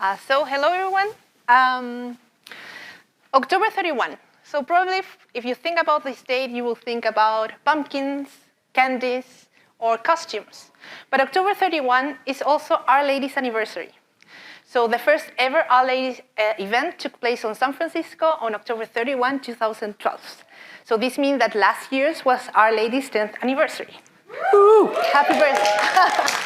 Hello everyone. October 31. So probably if you think about this date, you will think about pumpkins, candies, or costumes. But October 31 is also Our Lady's anniversary. So the first ever Our Lady's event took place on San Francisco on October 31, 2012. So this means that last year's was Our Lady's 10th anniversary. Woo! Happy birthday.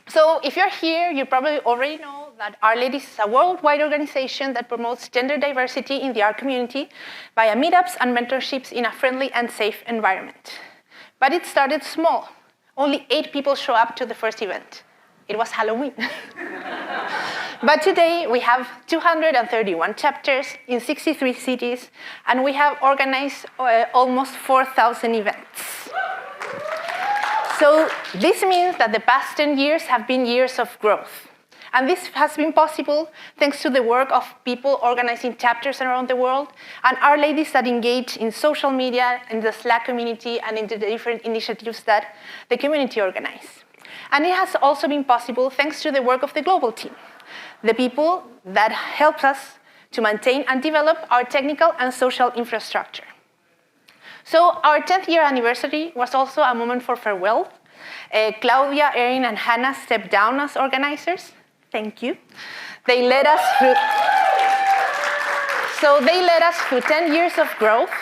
So if you're here, you probably already know that Our Lady is a worldwide organization that promotes gender diversity in the art community via meetups and mentorships in a friendly and safe environment. But it started small. Only 8 people show up to the first event. It was Halloween. But today we have 231 chapters in 63 cities, and we have organized almost 4,000 events. So this means that the past 10 years have been years of growth. And this has been possible thanks to the work of people organizing chapters around the world and Our Ladies that engage in social media, in the Slack community, and in the different initiatives that the community organizes. And it has also been possible thanks to the work of the global team, the people that help us to maintain and develop our technical and social infrastructure. So our 10th year anniversary was also a moment for farewell. Claudia, Erin, and Hannah stepped down as organizers. Thank you. They led us through 10 years of growth.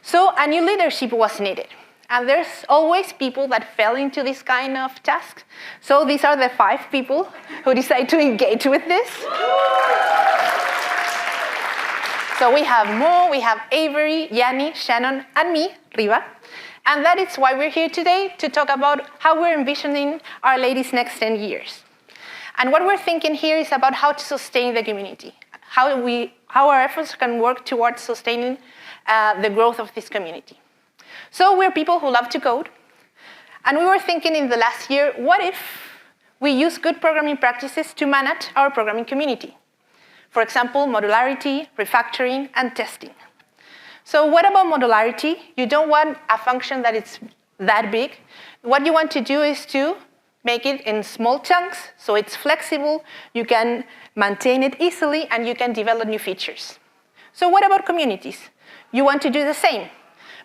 So a new leadership was needed. And there's always people that fell into this kind of task. So these are the 5 people who decide to engage with this. So we have Mo, we have Avery, Yanni, Shannon, and me, Riva. And that is why we're here today, to talk about how we're envisioning Our Lady's next 10 years. And what we're thinking here is about how to sustain the community, how our efforts can work towards sustaining the growth of this community. So we're people who love to code. And we were thinking in the last year, what if we use good programming practices to manage our programming community? For example, modularity, refactoring, and testing. So what about modularity? You don't want a function that is that big. What you want to do is to make it in small chunks, so it's flexible, you can maintain it easily, and you can develop new features. So what about communities? You want to do the same.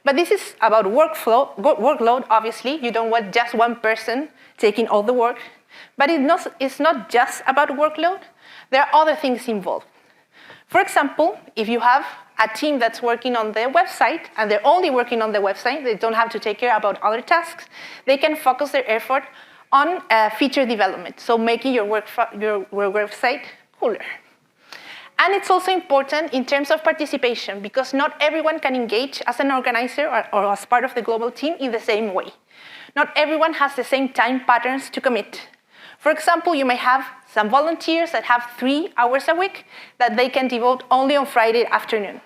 But this is about workload, obviously. You don't want just one person taking all the work. But it's not just about workload. There are other things involved. For example, if you have a team that's working on the website, and they're only working on the website, they don't have to take care about other tasks, they can focus their effort on feature development, so making your website cooler. And it's also important in terms of participation, because not everyone can engage as an organizer or as part of the global team in the same way. Not everyone has the same time patterns to commit. For example, you may have some volunteers that have 3 hours a week that they can devote only on Friday afternoon.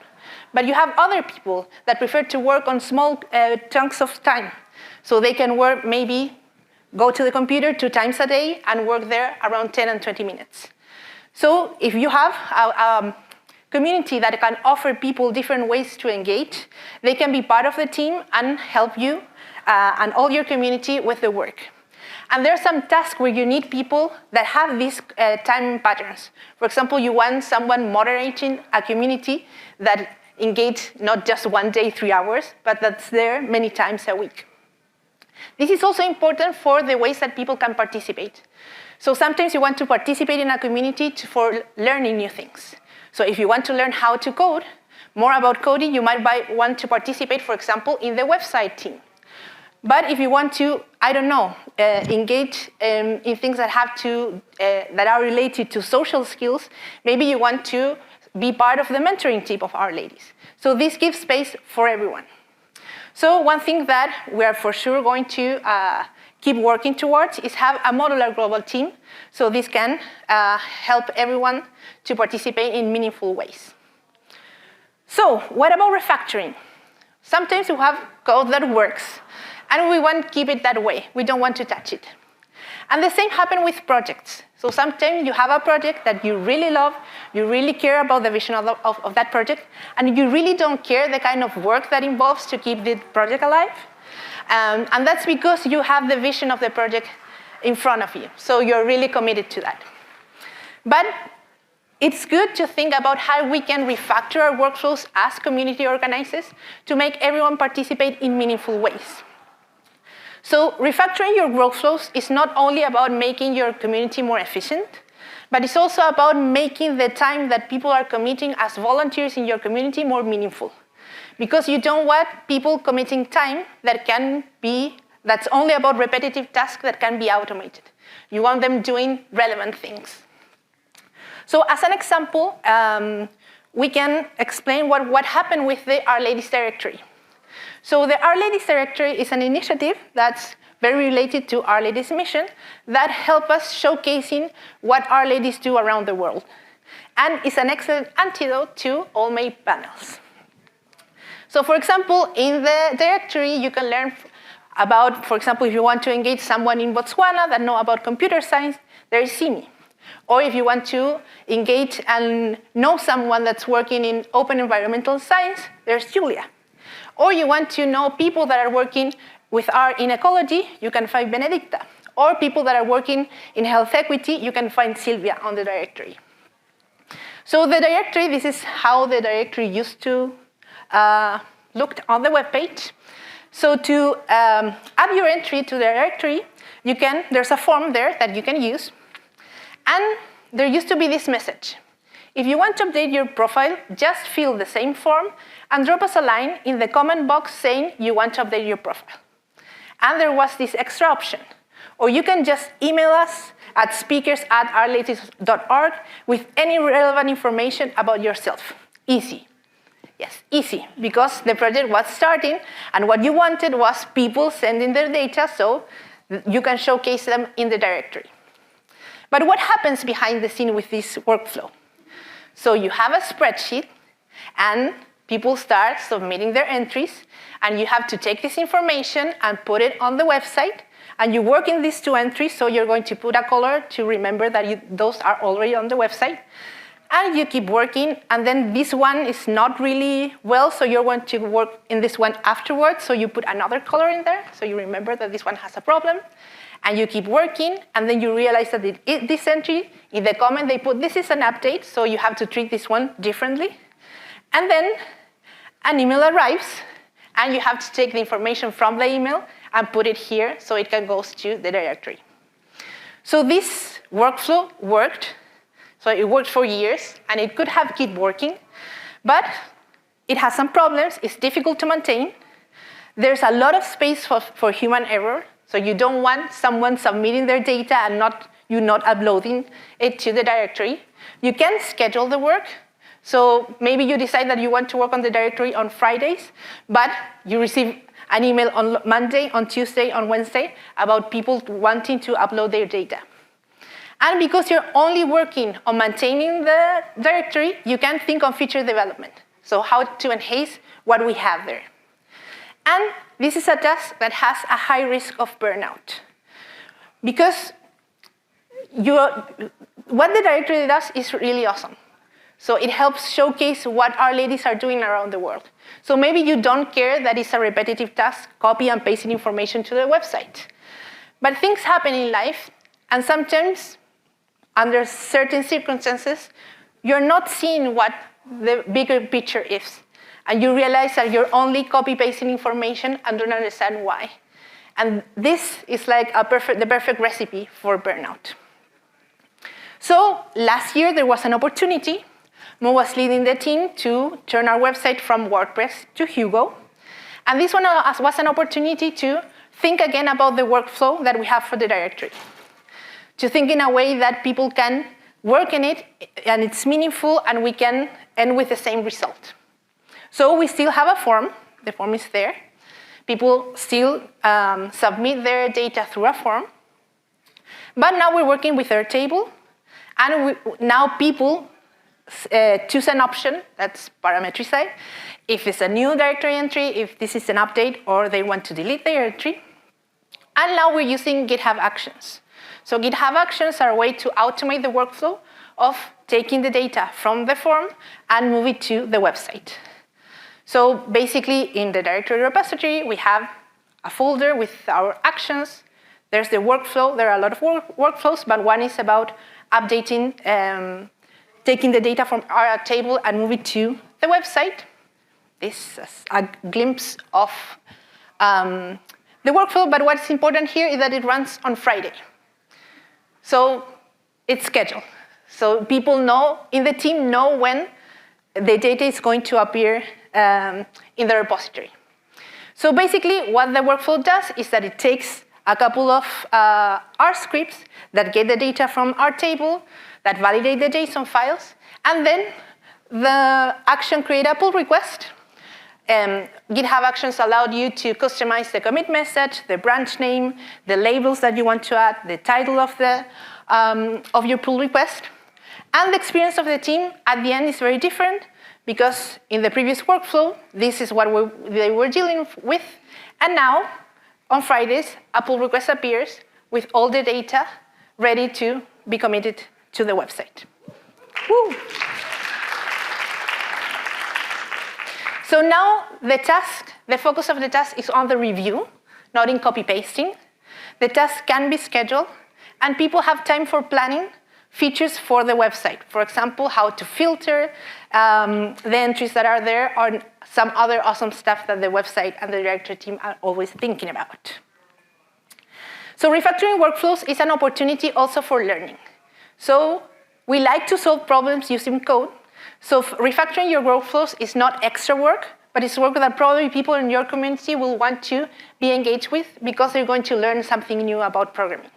But you have other people that prefer to work on small chunks of time. So they can work, maybe go to the computer 2 times a day and work there around 10 and 20 minutes. So if you have a community that can offer people different ways to engage, they can be part of the team and help you and all your community with the work. And there are some tasks where you need people that have these time patterns. For example, you want someone moderating a community that engage not just one day, 3 hours, but that's there many times a week. This is also important for the ways that people can participate. So sometimes you want to participate in a community for learning new things. So if you want to learn how to code, more about coding, you might want to participate, for example, in the website team. But if you want to, engage in things that that are related to social skills, maybe you want to be part of the mentoring team of Our Ladies. So this gives space for everyone. So one thing that we are for sure going to keep working towards is have a modular global team. So this can help everyone to participate in meaningful ways. So what about refactoring? Sometimes we have code that works, and we want to keep it that way. We don't want to touch it. And the same happens with projects. So sometimes you have a project that you really love, you really care about the vision of that project, and you really don't care the kind of work that involves to keep the project alive. And that's because you have the vision of the project in front of you. So you're really committed to that. But it's good to think about how we can refactor our workflows as community organizers to make everyone participate in meaningful ways. So refactoring your workflows is not only about making your community more efficient, but it's also about making the time that people are committing as volunteers in your community more meaningful. Because you don't want people committing time that's only about repetitive tasks that can be automated. You want them doing relevant things. So as an example, we can explain what happened with the Our Ladies directory. So the Our Ladies directory is an initiative that's very related to Our Ladies mission that help us showcasing what Our Ladies do around the world. And it's an excellent antidote to all my panels. So for example, in the directory, you can learn about, for example, if you want to engage someone in Botswana that know about computer science, there is Simi. Or if you want to engage and know someone that's working in open environmental science, there's Julia. Or you want to know people that are working with art in ecology, you can find Benedicta. Or people that are working in health equity, you can find Sylvia on the directory. So the directory, this is how the directory used to look on the web page. So to add your entry to the directory, there's a form there that you can use. And there used to be this message. If you want to update your profile, just fill the same form and drop us a line in the comment box saying you want to update your profile. And there was this extra option. Or you can just email us at speakers@ourladies.org with any relevant information about yourself. Easy. Yes, easy, because the project was starting, and what you wanted was people sending their data so you can showcase them in the directory. But what happens behind the scene with this workflow? So you have a spreadsheet, and people start submitting their entries, and you have to take this information and put it on the website, and you work in these 2 entries, so you're going to put a color to remember that those are already on the website. And you keep working, and then this one is not really well, so you're going to work in this one afterwards, so you put another color in there, so you remember that this one has a problem. And you keep working, and then you realize that this entry, in the comment they put, this is an update, so you have to treat this one differently. And then an email arrives, and you have to take the information from the email and put it here, so it can go to the directory. So this workflow worked. So it worked for years, and it could have kept working, but it has some problems. It's difficult to maintain. There's a lot of space for human error, so you don't want someone submitting their data and you not uploading it to the directory. You can schedule the work, so maybe you decide that you want to work on the directory on Fridays, but you receive an email on Monday, on Tuesday, on Wednesday about people wanting to upload their data. And because you're only working on maintaining the directory, you can think on feature development. So how to enhance what we have there. And this is a task that has a high risk of burnout. Because what the directory does is really awesome. So it helps showcase what Our Ladies are doing around the world. So maybe you don't care that it's a repetitive task, copy and pasting information to the website. But things happen in life, and sometimes under certain circumstances, you're not seeing what the bigger picture is. And you realize that you're only copy-pasting information and don't understand why. And this is like the perfect recipe for burnout. So last year, there was an opportunity. Mo was leading the team to turn our website from WordPress to Hugo. And this one was an opportunity to think again about the workflow that we have for the directory. To think in a way that people can work in it, and it's meaningful, and we can end with the same result. So we still have a form. The form is there. People still submit their data through a form. But now we're working with Airtable, and now people choose an option that's parametricized. If it's a new directory entry, if this is an update, or they want to delete their entry. And now we're using GitHub Actions. So GitHub Actions are a way to automate the workflow of taking the data from the form and move it to the website. So basically, in the directory repository, we have a folder with our actions. There's the workflow. There are a lot of workflows, but one is about updating, taking the data from our table and move it to the website. This is a glimpse of the workflow, but what's important here is that it runs on Friday. So it's scheduled. So people in the team know when the data is going to appear in the repository. So basically, what the workflow does is that it takes a couple of R scripts that get the data from our table, that validate the JSON files, and then the action create a pull request. GitHub Actions allowed you to customize the commit message, the branch name, the labels that you want to add, the title of your pull request. And the experience of the team at the end is very different, because in the previous workflow, this is what they were dealing with. And now, on Fridays, a pull request appears with all the data ready to be committed to the website. Woo. So now the focus of the task is on the review, not in copy-pasting. The task can be scheduled, and people have time for planning features for the website. For example, how to filter the entries that are there, or some other awesome stuff that the website and the directory team are always thinking about. So refactoring workflows is an opportunity also for learning. So we like to solve problems using code. So refactoring your workflows is not extra work, but it's work that probably people in your community will want to be engaged with, because they're going to learn something new about programming.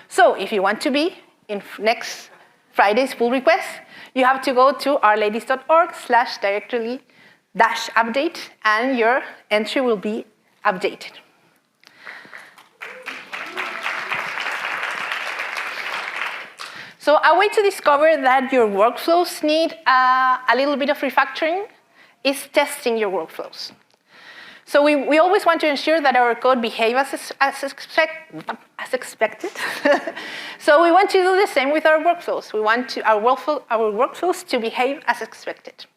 So if you want to be in next Friday's pull request, you have to go to ourladies.org/directory-update, and your entry will be updated. So a way to discover that your workflows need a little bit of refactoring is testing your workflows. So we always want to ensure that our code behaves as expected. So we want to do the same with our workflows. We want our workflows to behave as expected.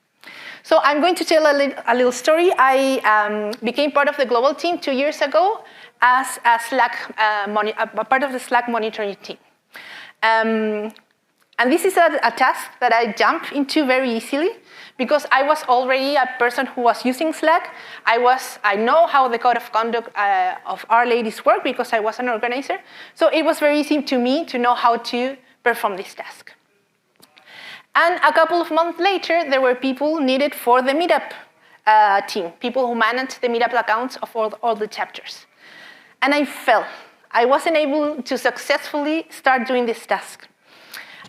So I'm going to tell a little story. I became part of the global team 2 years ago as a part of the Slack monitoring team. And this is a task that I jump into very easily, because I was already a person who was using Slack. I know how the code of conduct of Our Ladies work, because I was an organizer. So it was very easy to me to know how to perform this task. And a couple of months later, there were people needed for the meetup team, people who managed the meetup accounts of all the chapters. And I fell. I wasn't able to successfully start doing this task.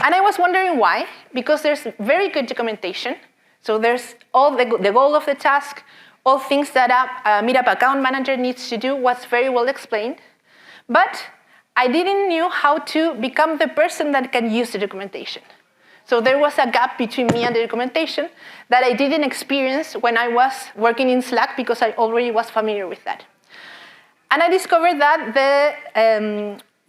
And I was wondering why, because there's very good documentation. So there's all the goal of the task, all things that a meetup account manager needs to do was very well explained. But I didn't know how to become the person that can use the documentation. So there was a gap between me and the documentation that I didn't experience when I was working in Slack, because I already was familiar with that. And I discovered that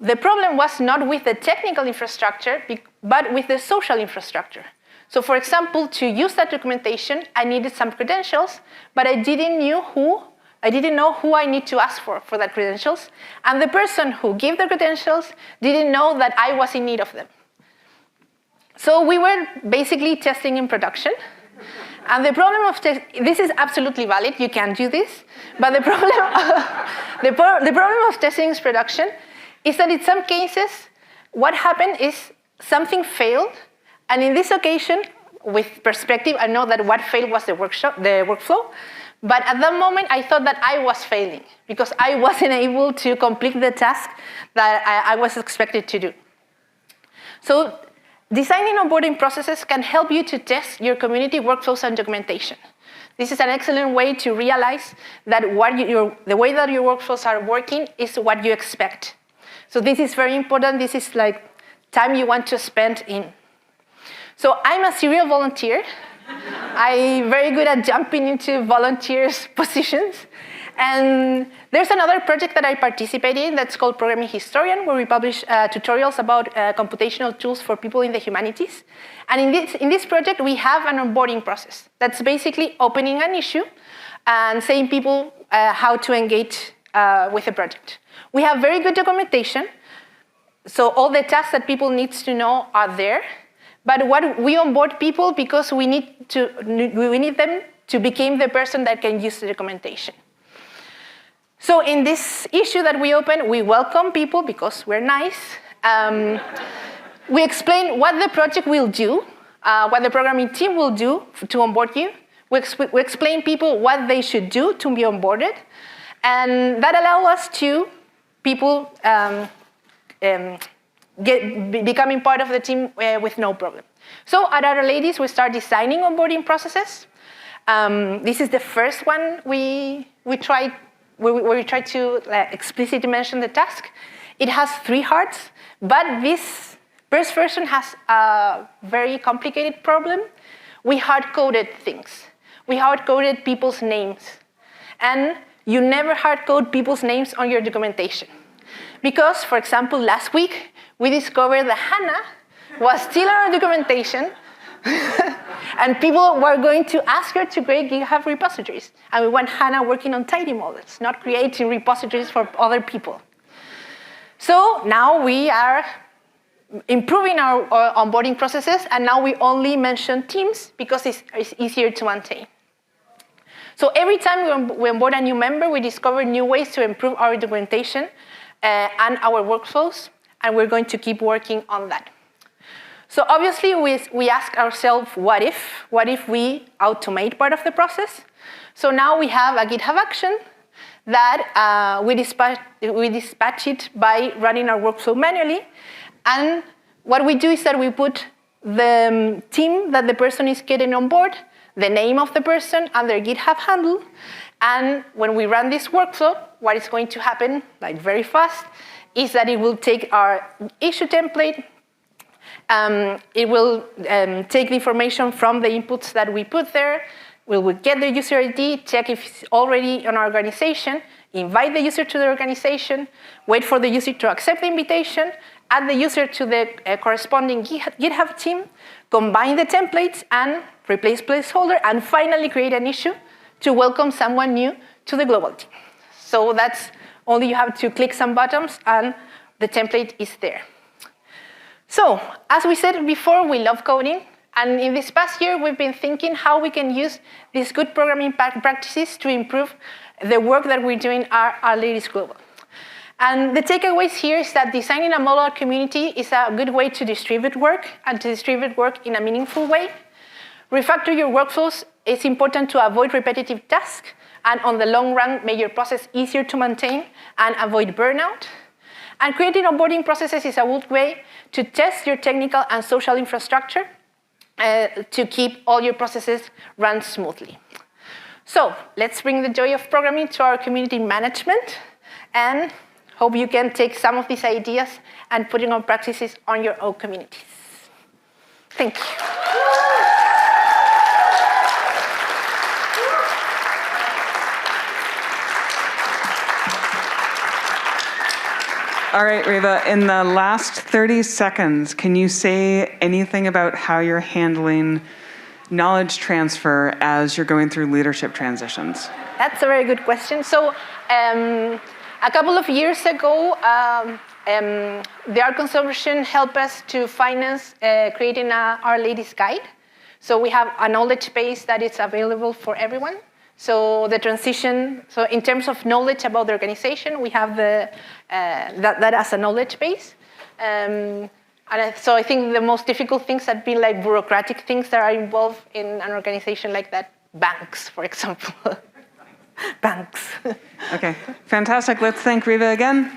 the problem was not with the technical infrastructure, but with the social infrastructure. So for example, to use that documentation, I needed some credentials, but I didn't know who I need to ask for that credentials. And the person who gave the credentials didn't know that I was in need of them. So we were basically testing in production. And the problem of this is absolutely valid, you can do this, but the problem of testing in production is that in some cases, what happened is something failed, and in this occasion, with perspective, I know that what failed was the workflow, but at that moment, I thought that I was failing, because I wasn't able to complete the task that I was expected to do. So designing onboarding processes can help you to test your community workflows and documentation. This is an excellent way to realize that the way that your workflows are working is what you expect. So this is very important. This is like time you want to spend in. So I'm a serial volunteer. I'm very good at jumping into volunteers' positions. And there's another project that I participate in that's called Programming Historian, where we publish tutorials about computational tools for people in the humanities. And in this project, we have an onboarding process that's basically opening an issue and saying people how to engage with the project. We have very good documentation, So all the tasks that people need to know are there. But what we onboard people because we need them to become the person that can use the documentation. So in this issue that we open, we welcome people because we're nice. We explain what the project will do, what the programming team will do to onboard you. We explain people what they should do to be onboarded. And that allows us to people becoming part of the team with no problem. So at Other Ladies, we start designing onboarding processes. This is the first one we try to explicitly mention the task. It has 3 hearts, but this first version has a very complicated problem. We hard-coded things. We hard-coded people's names. And you never hard-code people's names on your documentation. Because, for example, last week, we discovered that Hannah was still on our documentation, and people were going to ask her to create GitHub repositories. And we want Hannah working on tidy models, not creating repositories for other people. So now we are improving our onboarding processes, and now we only mention teams because it's easier to maintain. So every time we onboard a new member, we discover new ways to improve our documentation and our workflows, and we're going to keep working on that. So obviously, we ask ourselves, what if we automate part of the process? So now we have a GitHub action that we dispatch it by running our workflow manually. And what we do is that we put the team that the person is getting on board, the name of the person, and their GitHub handle. And when we run this workflow, what is going to happen, like very fast, is that it will take our issue template. It will take the information from the inputs that we put there. We will get the user ID, check if it's already on our organization, invite the user to the organization, wait for the user to accept the invitation, add the user to the corresponding GitHub team, combine the templates, and replace placeholder, and finally create an issue to welcome someone new to the global team. So that's only you have to click some buttons, and the template is there. So, as we said before, we love coding. And in this past year, we've been thinking how we can use these good programming practices to improve the work that we're doing at Other Ladies Global. And the takeaways here is that designing a modular community is a good way to distribute work and to distribute work in a meaningful way. Refactor your workflows. It's important to avoid repetitive tasks, and on the long run, make your process easier to maintain and avoid burnout. And creating onboarding processes is a good way to test your technical and social infrastructure to keep all your processes run smoothly. So let's bring the joy of programming to our community management, and hope you can take some of these ideas and put it on practices on your own communities. Thank you. All right, Riva, in the last 30 seconds, can you say anything about how you're handling knowledge transfer as you're going through leadership transitions? That's a very good question. So a couple of years ago, the Art Consortium helped us to finance creating Our Ladies Guide. So we have a knowledge base that is available for everyone. So the transition, so in terms of knowledge about the organization, we have that as a knowledge base. So I think the most difficult things have been like bureaucratic things that are involved in an organization like that. Banks, for example. Banks. Okay, fantastic. Let's thank Riva again.